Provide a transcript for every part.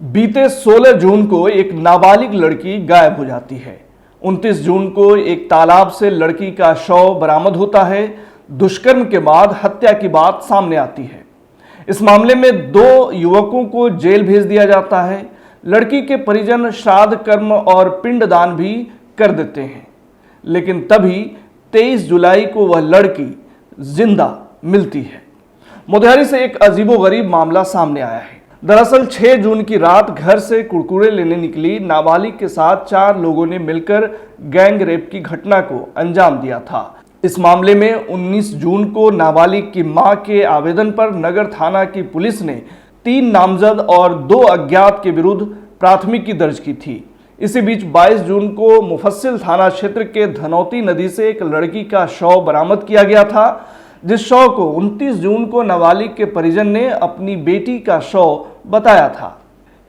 बीते 16 जून को एक नाबालिग लड़की गायब हो जाती है। 29 जून को एक तालाब से लड़की का शव बरामद होता है। दुष्कर्म के बाद हत्या की बात सामने आती है। इस मामले में 2 युवकों को जेल भेज दिया जाता है। लड़की के परिजन श्राद्ध कर्म और पिंडदान भी कर देते हैं, लेकिन तभी 23 जुलाई को वह लड़की जिंदा मिलती है। मोतिहारी से एक अजीबोगरीब मामला सामने आया है। दरअसल 6 जून की रात घर से कुरकुरे लेने निकली नाबालिग के साथ 4 लोगों ने मिलकर गैंग रेप की घटना को अंजाम दिया था। इस मामले में 19 जून को नाबालिग की मां के आवेदन पर नगर थाना की पुलिस ने 3 नामजद और 2 अज्ञात के विरुद्ध प्राथमिकी दर्ज की थी। इसी बीच 22 जून को मुफस्सिल थाना क्षेत्र के धनौती नदी से एक लड़की का शव बरामद किया गया था, जिस शव को 29 जून को नाबालिग के परिजन ने अपनी बेटी का शव बताया था।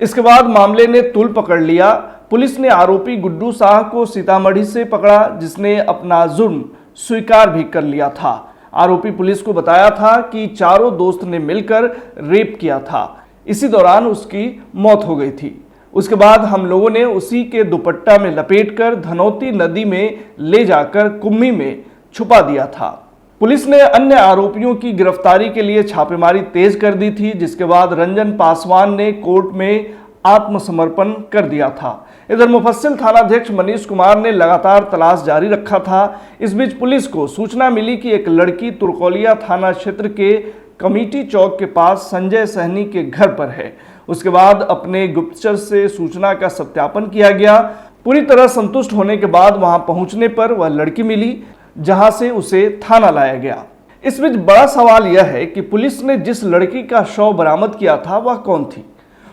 इसके बाद मामले ने तूल पकड़ लिया। पुलिस ने आरोपी गुड्डू शाह को सीतामढ़ी से पकड़ा, जिसने अपना जुर्म स्वीकार भी कर लिया था। आरोपी पुलिस को बताया था कि चारों दोस्त ने मिलकर रेप किया था। इसी दौरान उसकी मौत हो गई थी। उसके बाद हम लोगों ने उसी के दुपट्टा में लपेटकर धनौती नदी में ले जाकर कुम्मी में छुपा दिया था। पुलिस ने अन्य आरोपियों की गिरफ्तारी के लिए छापेमारी तेज कर दी थी, जिसके बाद रंजन पासवान ने कोर्ट में आत्मसमर्पण कर दिया था। इधर मुफस्सिल थानाध्यक्ष मनीष कुमार ने लगातार तलाश जारी रखा था। इस बीच पुलिस को सूचना मिली कि एक लड़की तुर्कोलिया थाना क्षेत्र के कमेटी चौक के पास संजय सहनी के घर पर है। उसके बाद अपने गुप्तचर से सूचना का सत्यापन किया गया। पूरी तरह संतुष्ट होने के बाद वहां पहुंचने पर वह लड़की मिली, जहां से उसे थाना लाया गया। इस बीच बड़ा सवाल यह है कि पुलिस ने जिस लड़की का शव बरामद किया था वह कौन थी।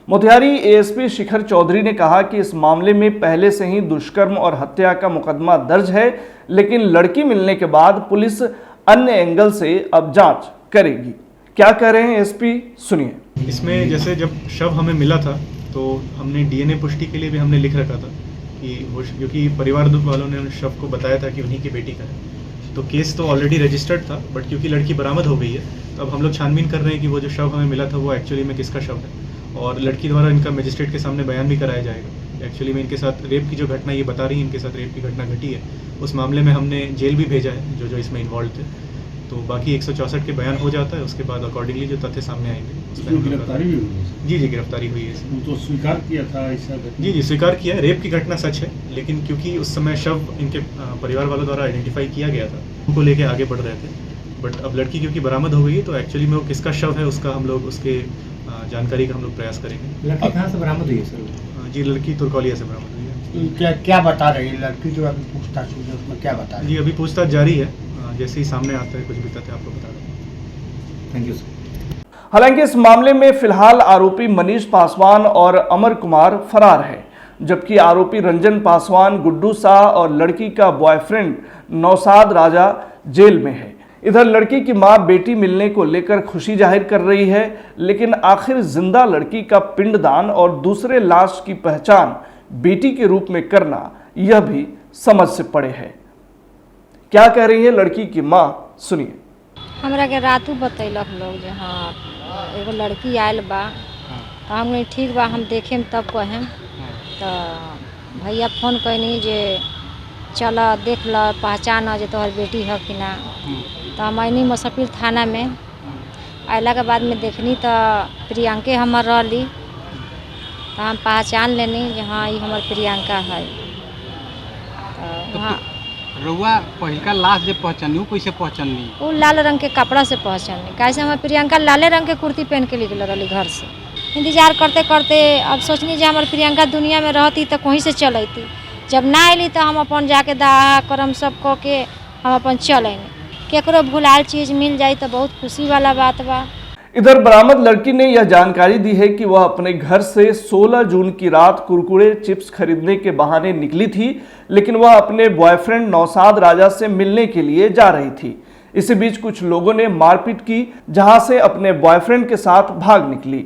मोतिहारी एएसपी शिखर चौधरी ने कहा कि इस मामले में पहले से ही दुष्कर्म और हत्या का मुकदमा दर्ज है, लेकिन लड़की मिलने के बाद पुलिस अन्य एंगल से अब जांच करेगी। क्या कह रहे हैं एसपी, सुनिए। इसमें जैसे जब शव हमें मिला था तो हमने डीएनए पुष्टि के लिए भी हमने लिख रखा था कि वो, क्योंकि परिवार वालों ने उस शव को बताया था कि उन्हीं की बेटी का है, तो केस तो ऑलरेडी रजिस्टर्ड था। बट क्योंकि लड़की बरामद हो गई है तो अब हम लोग छानबीन कर रहे हैं कि वो जो शव हमें मिला था वो एक्चुअली में किसका शव है, और लड़की द्वारा इनका मजिस्ट्रेट के सामने बयान भी कराया जाएगा। एक्चुअली में इनके साथ रेप की जो घटना ये बता रही है, इनके साथ रेप की घटना घटी है, उस मामले में हमने जेल भी भेजा है जो इसमें इन्वॉल्व थे। तो बाकी 164 के बयान हो जाता है, उसके बाद अकॉर्डिंगली जो तथ्य सामने आएंगे गिरफ्तारी भी हुई है। जी गिरफ्तारी हुई है। वो तो स्वीकार किया था ऐसा। जी स्वीकार किया है। रेप की घटना सच है, लेकिन क्योंकि उस समय शव इनके परिवार वालों द्वारा आइडेंटिफाई किया गया था, उनको लेके आगे बढ़ रहे थे। बट अब लड़की क्योंकि बरामद हो गई है तो एक्चुअली में वो किसका शव है उसका हम लोग उसके जानकारी का हम लोग प्रयास करेंगे। लड़की कहाँ से बरामद हुई है सर? जी लड़की तुर्कोलिया से बरामद हुई है। क्या बता रही है लड़की जो अभी पूछताछ हुई है उसमें क्या बता रही है? जी अभी पूछताछ जारी है, जैसे ही सामने आता है कुछ भी तथ्य आपको बता देंगे। Thank you sir. हालांकि इस मामले में फिलहाल आरोपी मनीष पासवान और अमर कुमार फरार है, जबकि आरोपी रंजन पासवान, गुड्डू शाह और लड़की का बॉयफ्रेंड नौसाद राजा जेल में है। इधर लड़की की मां बेटी मिलने को लेकर खुशी जाहिर कर रही है, लेकिन आखिर जिंदा लड़की का पिंडदान और दूसरे लाश की पहचान बेटी के रूप में करना यह भी समझ से परे है। क्या कह रही है लड़की की मां, सुनिए। हमरा के रातू बतैलक लोग जे हाँ एगो लड़की आयल बा, तो हम नहीं ठीक बा, हम देखेम तब कहेम। तो भैया फोन कैनी जे चल देख ल पहचान जे तोहर बेटी है कि ना। तो हम आईनी मुसफिल थाना में। अला के बाद में देखनी तो प्रियंके हमर रहली, तो हम पहचान लेनी जे हाँ ये हमर प्रियंका है। तो वहाँ रउआ पहिलका लाश जे पहचानी कैसे पहचानी? वो लाल रंग के कपड़ा से पहचानी, कैसे हमारे प्रियंका लाले रंग के कुर्ती पहन के निकल रही घर से। इंतजार करते करते अब सोचनी जे हमारे प्रियंका दुनिया में रहती तो कहीं से चल अती। जब ना अली तो हम अपन जाके दाह करम सब कह के हम अपन चल आएंगे। केकरो भुलाल चीज मिल जाए तो बहुत खुशी वाला बात बा। इधर बरामद लड़की ने यह जानकारी दी है कि वह अपने घर से 16 जून की रात कुरकुरे चिप्स खरीदने के बहाने निकली थी, लेकिन वह अपने बॉयफ्रेंड नौसाद राजा से मिलने के लिए जा रही थी। इसी बीच कुछ लोगों ने मारपीट की, जहां से अपने बॉयफ्रेंड के साथ भाग निकली।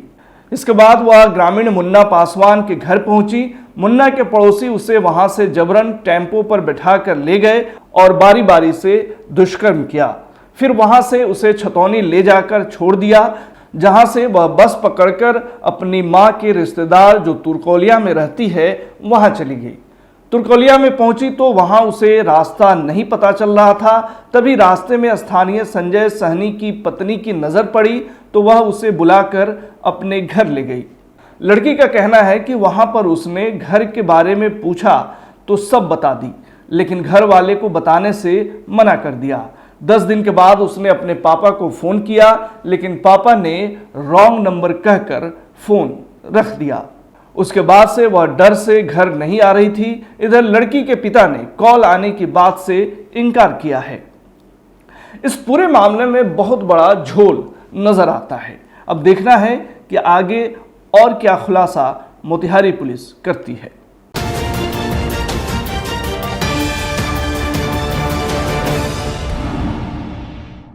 इसके बाद वह ग्रामीण मुन्ना पासवान के घर पहुंची। मुन्ना के पड़ोसी उसे वहां से जबरन टेम्पो पर बैठाकर ले गए और बारी बारी से दुष्कर्म किया। फिर वहां से उसे छतौनी ले जाकर छोड़ दिया। जहां से वह बस पकड़कर अपनी मां के रिश्तेदार जो तुर्कोलिया में रहती है वहां चली गई। तुर्कोलिया में पहुंची तो वहां उसे रास्ता नहीं पता चल रहा था। तभी रास्ते में स्थानीय संजय सहनी की पत्नी की नजर पड़ी तो वह उसे बुलाकर अपने घर ले गई। लड़की का कहना है कि वहां पर उसने घर के बारे में पूछा तो सब बता दी, लेकिन घर वाले को बताने से मना कर दिया। 10 दिन के बाद उसने अपने पापा को फोन किया, लेकिन पापा ने रॉन्ग नंबर कहकर फोन रख दिया। उसके बाद से वह डर से घर नहीं आ रही थी। इधर लड़की के पिता ने कॉल आने की बात से इनकार किया है। इस पूरे मामले में बहुत बड़ा झोल नजर आता है। अब देखना है कि आगे और क्या खुलासा मोतिहारी पुलिस करती है।